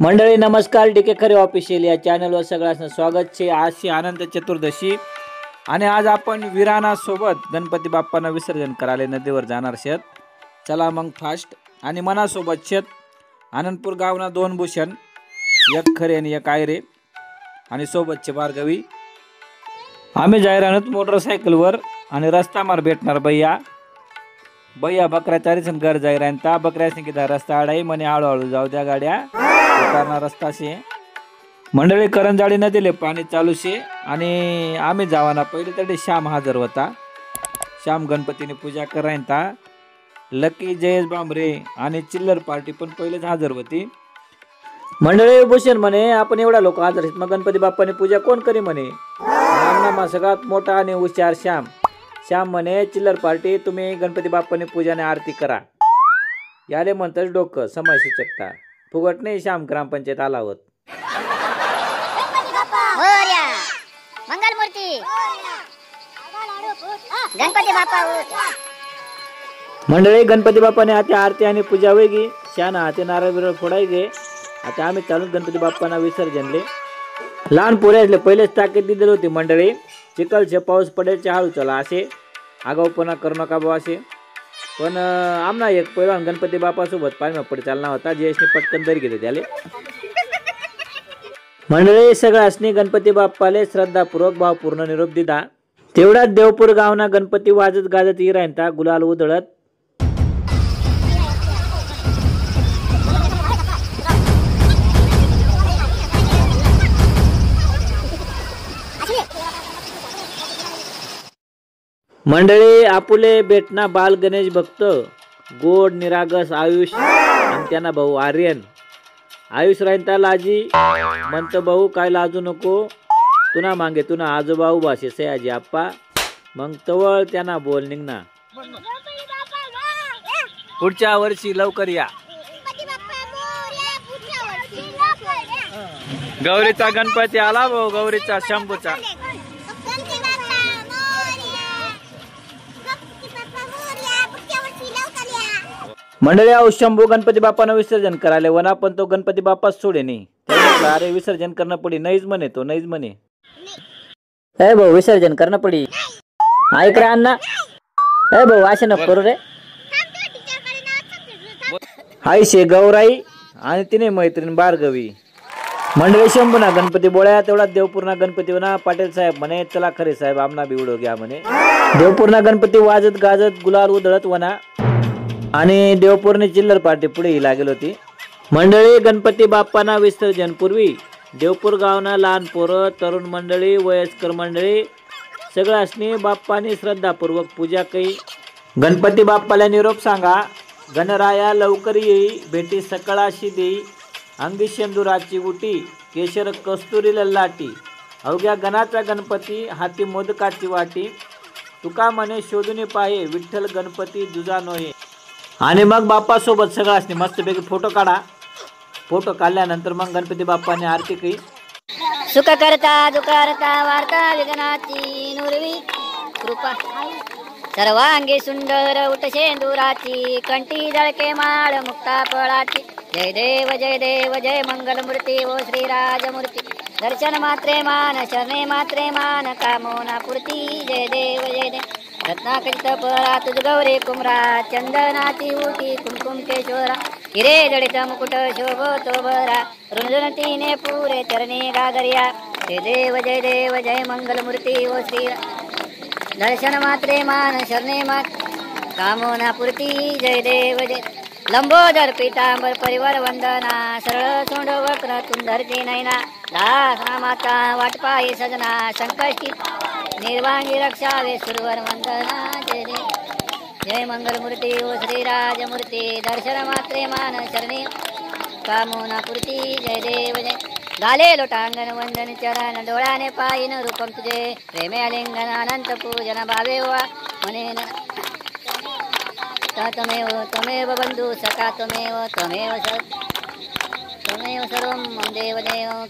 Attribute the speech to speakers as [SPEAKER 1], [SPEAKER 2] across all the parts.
[SPEAKER 1] मंडळी नमस्कार, डीके खरे ऑफिशियल या चॅनलवर सगळ्यांचं स्वागत छे। आज ची अनंत चतुर्दशी आणि आज आपण विराणा सोबत गणपती बाप्पांना विसर्जन करायला नदीवर जाणार शेत। चला मग फास्ट आणि मनासोबत शेत। आनंदपूर गावना 2 भूषण, एक खरे आणि एक आयरे आणि सोबतचे भार्गवी। आम्ही जायरानत मोटरसायकलवर आणि रस्ता मार भेटणार भैया बकऱ्या चारीसन घर जायरानता बकऱ्यासनी किदा रस्ता आडाई मने हळूहळू जाऊ द्या गाड्या उतारना रस्ता शे। मंडळी करंजाळी नदीले पाणी चालू शे आणि आम्ही जावाना पहिले तडे श्याम हजर होता। श्याम गणपतीने पूजा करायनता। लकी जयेश बांबरे आणि चिल्लर पार्टी पण पहिलेच हजर होती। मंडळी भूषण म्हणे आपण एवढा लोक हजर आहेत, मग गणपती बाप्पाने पूजा कोण करी म्हणे। नामनामा सगळ्यात मोठा आणि हुशार श्याम म्हणे चिल्लर पार्टी तुम्ही गणपती बाप्पाने पूजाने आरती करा। याले म्हणतात डोकं समय सूचकता फुगट नाही। श्याम ग्रामपंचायत आला होत।
[SPEAKER 2] मंगल मूर्ती गणपती बाप्पा
[SPEAKER 1] मंडळी गणपती बाप्पाने आता आरती आणि पूजा वेगळी शाना हाते नारळ बिरळ फोडाय गे। आता आम्ही चालून गणपती बाप्पांना विसर्जनले। लहान पोऱ्यासले पहिलेच ताकीद दिली होती मंडळी, चिखलचे पाऊस पडेलचे हळू चला असे, आगाऊपणा करू नका बा असे। पण आमना एक पहिलवान गणपती बाप्पा सोबत पायमा पड चालना होता, जयेशने पटकन दरी घेतले त्याले। मंडळी सगळ्यासनी गणपती बाप्पाले श्रद्धापूर्वक भावपूर्ण निरोप दिला। तेवढ्यात देवपूर गावना गणपती वाजत गाजत इरायनता गुलाल उधळत। मंडळी आपुले बेटना बाल गणेश भक्त गोड निरागस आयुष आणि त्यांना भाऊ आर्यन। आयुष रायनता लाजी म्हणत भाऊ काय लाजू नको, तुना मागे तुना आजोबा उभाशे सयाजी आप्पा। मग तवळ त्यांना बोल निघना पुढच्या वर्षी लवकर या। गौरीचा गणपती आला भाऊ, गौरीचा शंभूचा। मंडळी आऊ शंभू गणपती बाप्पानं विसर्जन करायला वना, पण तो गणपती बाप्पाच सोडे नाही। अरे विसर्जन करणं पडी नाहीच म्हणे, तो नाहीच म्हणे। ए भाऊ विसर्जन करणं पडी ऐक रे अण्णा, ए भाऊ असे नको करू रे। आईशे गौराई आणि तिने मैत्रीण भार्गवी। मंडळी शंभूना गणपती बोळ्या तेवढा देवपूर्णा गणपती वना पाटील साहेब म्हणे चला खरे साहेब आमना बी उडो घ्या म्हणे। देवपूर्णा गणपती वाजत गाजत गुलाल उधळत वना आणि देवपूरने चिल्लर पार्टी पुढे लागेल होती। मंडळी गणपती बाप्पांना विसर्जन पूर्वी देवपूर गावना लहान पोरं तरुण मंडळी वयस्कर मंडळी सगळ्यांनी बाप्पानी श्रद्धापूर्वक पूजा कई। गणपती बाप्पाला निरोप सांगा, गणराया लवकर येई भेटी सकळाशी देई, अंगी शेंदुराची उटी केशर कस्तुरी ललाटी, अवघ्या गणाचा गणपती हाती मोदकाची वाटी, तुका म्हणे शोधून पाहे विठ्ठल गणपती दुजा नोहे। आणि मग बाप्पा सोबत सगळ्यांनी मस्तपैकी फोटो काढा। फोटो काढल्यानंतर मग गणपती बाप्पाने आरती कई।
[SPEAKER 2] सुख करता दुःख करता वार्ता विघ्नाची नुरवी कृपा, सर्वांगी सुंदर उठ शेंदुराची, कंठी जळके माळ मुक्ता फळाची। जय देव जय मंगल मूर्ती ओ श्रीराजमूर्ती, दर्शन मात्रे मान शरणे मात्रे मान कामोना पूर्ती। जय देव रत्नाकरित परा तुझ गौरे कुमरा, चंदनाची उटी कुमकुम केशोरा, हिरे जडित मुकुट शोभतो बरा, रुंजनतीने पुरे चरणे गागरिया। जय देव जय मंगल मूर्ती ओ श्री, दर्शन मात्रे मान शरणे मात कामोना पूर्ती। जय देव लंबोदर पीतांबर परिवार वंदना, सरळ सोंड वक्र तुंदरते नैना, दास माता वाटपाई सजना, संकष्टी निर्वांगी रक्षावे सुरवर वंदना। जय जय मंगल मूर्ती ओ श्रीराजमूर्ती, दर्शन मात्रे मान शरणे कामोना पूर्ती। जय देव गाले लोटांगण वंदन चरण, डोळ्याने पायीन रूपम तुझे, प्रेमे आलिंगन अनंत पूजन भावे वा म्हणे त्वमेव बंधू सखा त्वमेव सर्वं मम देव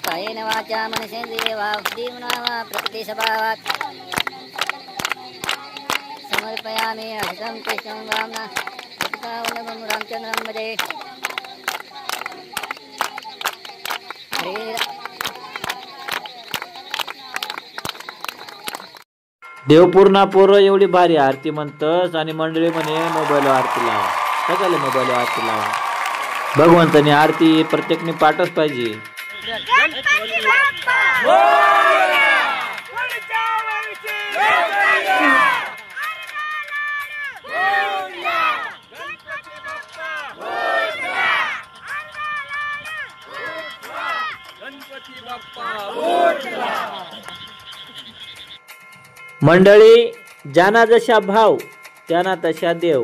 [SPEAKER 2] कायेन वाचा मनसेंद्रिये वा बुद्धिर्मना प्रकृती स्वभावात् समर्पयामि अहितं कृष्णं वामना रामचंद्रं भजे।
[SPEAKER 1] देवपूर्णा पोरं एवढी भारी आरती म्हणतस आणि मंडळी म्हणे मोबाईल आरती लावा. काय झालं मोबाईल आरती लावा? भगवंतानी आरती प्रत्येकने पाठच पाहिजे. मंडळी, ज्याना जशा भाव त्यांना तशा देव.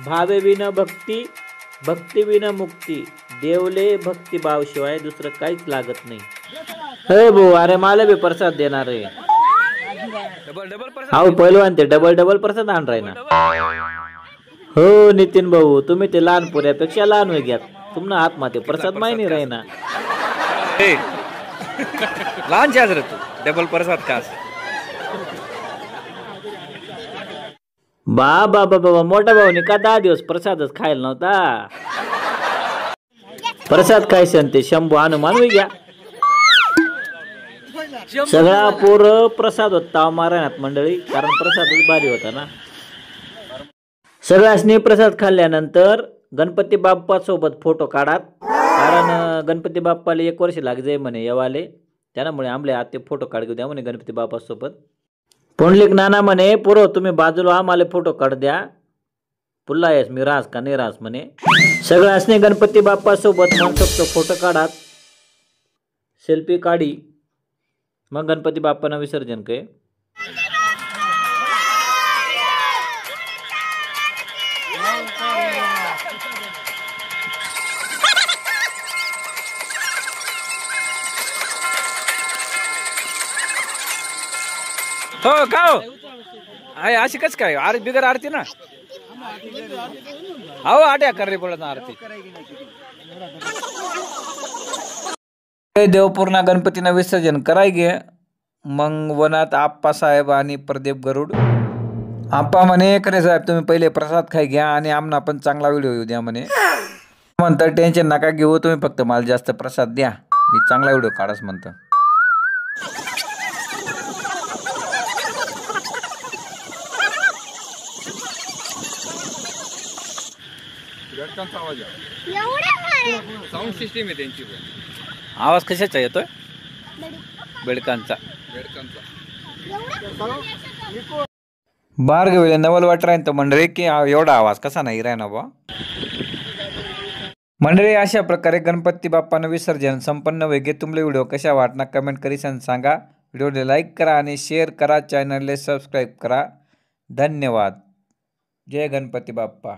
[SPEAKER 1] भावे विन भक्ती, भक्ती विन मुक्ती. देवले भक्ती भाव शिवाय दुसरं काहीच लागत नाही. हे भाऊ, अरे मला बी प्रसाद देणार आहे. अहो पहिलवान ते डबल प्रसाद आण राही ना. हो नितीन भाऊ, तुम्ही ते लहान पोऱ्यापेक्षा लहान वय घ्यात. तुम्हाला आत्महत्या प्रसाद माहिती राही ना.
[SPEAKER 3] लहान रे तू डबल प्रसाद कास.
[SPEAKER 1] बाबा बाबा, मोठा भाऊनी का 10 दिवस प्रसादच खायला नव्हता. प्रसाद खायचं ते शंभू हनुमान घ्या. सगळा पोर प्रसाद होता मारण्यात मंडळी, कारण प्रसादच भारी होता ना. सगळ्यासनी प्रसाद खाल्ल्यानंतर गणपती बाप्पा सोबत फोटो काढात, कारण गणपती बाप्पाला 1 वर्ष लाग जाई म्हणे येवाले. त्यामुळे आमले आते फोटो काढू द्या म्हणे गणपती बाप्पा सोबत. पुंडलिक नाना म्हणे पोरो तुम्ही बाजूला आम्हाला फोटो काढ द्या. पुल्ला येस मी रास का नाही रास म्हणे. सगळ्यासने गणपती बाप्पा सोबत मनसोक्त फोटो काढात, सेल्फी काढी, मग गणपती बाप्पांना विसर्जन के.
[SPEAKER 3] हो का हो आहे अशी कस काय आरती बिगर आरती ना. हो आट्या कर रे पडत आरती.
[SPEAKER 1] देवपूर्णा गणपतीनं विसर्जन कराय गे. मग वनात आप्पा साहेब आणि प्रदीप गरुड. आप्पा म्हणे करे साहेब तुम्ही पहिले प्रसाद खाय घ्या आणि आमना पण चांगला व्हिडिओ येऊ द्या म्हणे. म्हणतं टेन्शन नका घेऊ, तुम्ही फक्त मला जास्त प्रसाद द्या, मी चांगला व्हिडिओ काढाच म्हणतं.
[SPEAKER 3] साऊंड सिस्टीम आहे त्यांची.
[SPEAKER 1] आवाज कशाचा येतोय? बेडकांचा. बार गेले नवल वाट राहीन तर मंडळी की एवढा आवाज कसा नाही राही ना बा. मंडळी अशा प्रकारे गणपती बाप्पानं विसर्जन संपन्न वेगे. तुमले व्हिडिओ कशा वाटणार कमेंट करीसन सांगा. व्हिडिओला लाईक करा आणि शेअर करा, चॅनलला सबस्क्राईब करा. धन्यवाद. जय गणपती बाप्पा.